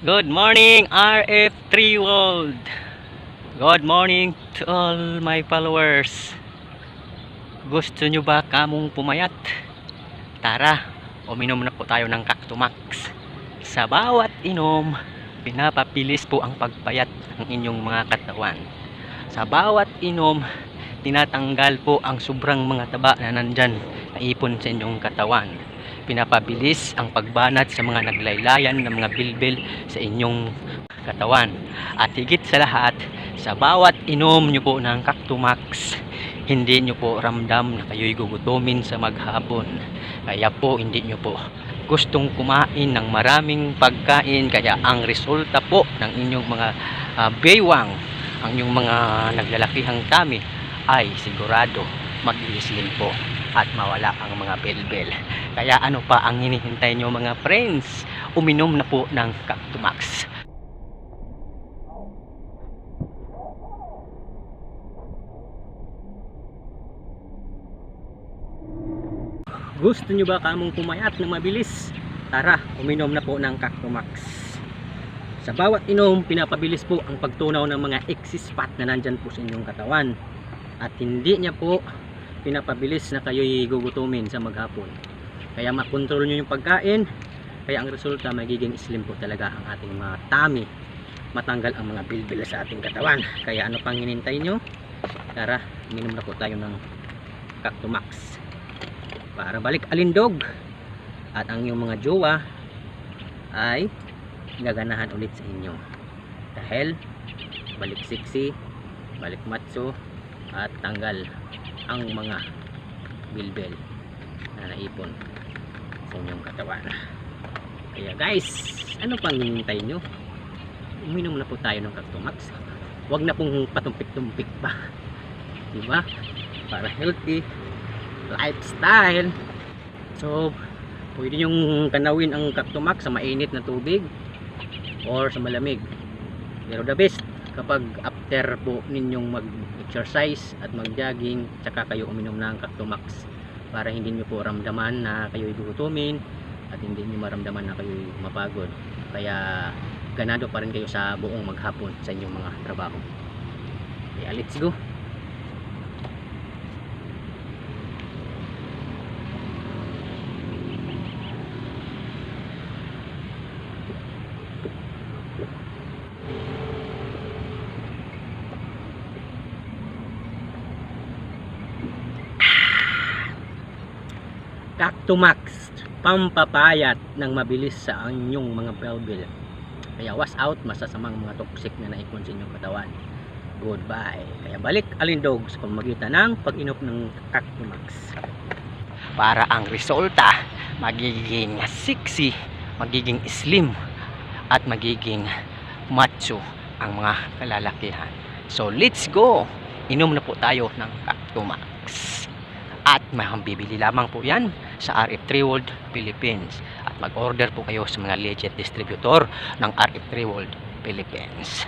Good morning, RF3 World. Good morning to all my followers. Gusto nyo ba kamong pumayat? Tara, uminom na po tayo ng Cactomax. Sa bawat inom, pinapapilis po ang pagpayat ng inyong mga katawan. Sa bawat inom, tinatanggal po ang sobrang mga taba na nandyan, naipon sa inyong katawan. Pinapabilis ang pagbanat sa mga naglaylayan ng mga bilbil sa inyong katawan. At higit sa lahat, sa bawat inom nyo po ng Cactomax, hindi nyo po ramdam na kayo'y gugutumin sa maghapon. Kaya po hindi nyo po gustong kumain ng maraming pagkain. Kaya ang resulta po ng inyong mga baywang, ang inyong mga naglalakihang tummy ay sigurado mag-i-slim po at mawala ang mga bilbil. Kaya ano pa ang hinihintay nyo mga friends? Uminom na po ng Cactomax. Gusto nyo ba kamong pumayat na mabilis? Tara, uminom na po ng Cactomax. Sa bawat inom, pinapabilis po ang pagtunaw ng mga excess fat na nandyan po sa inyong katawan. At hindi niya po pinapabilis na kayo'y gugutumin sa maghapon. Kaya makontrol nyo yung pagkain. Kaya ang resulta, magiging slim po talaga ang ating mga tummy. Matanggal ang mga bilbil sa ating katawan. Kaya ano pang hinintay nyo? Tara, uminom na po tayo ng Cactomax para balik alindog at ang iyong mga jowa ay gaganahan ulit sa inyo, dahil balik sexy, balik macho, at tanggal ang mga bilbil na naipon sa inyong katawan. Kaya guys, ano pang hinihintay nyo? Uminom na po tayo ng Cactomax. Huwag na pong patumpik-tumpik pa, diba? Para healthy lifestyle. So pwede nyong kanawin ang Cactomax sa mainit na tubig or sa malamig, pero the best kapag after po ninyong mag-exercise at mag-jogging, tsaka kayo uminom ng Cactomax para hindi nyo po ramdaman na kayo'y gugutumin at hindi nyo maramdaman na kayo'y mapagod. Kaya ganado pa rin kayo sa buong maghapon sa inyong mga trabaho. Kaya let's go. Cactomax, pampapayat ng mabilis sa inyong mga bilbil. Kaya wash out masasamang mga toxic na naipon sa inyong katawan. Goodbye. Kaya balik alindog sa pamamagitan ng pag-inom ng Cactomax. Para ang resulta, magiging sexy, magiging slim, at magiging macho ang mga kalalakihan. So let's go! Inom na po tayo ng Cactomax. At mahambibili lamang po yan sa RF3 World Philippines. At mag-order po kayo sa mga legit distributor ng RF3 World Philippines.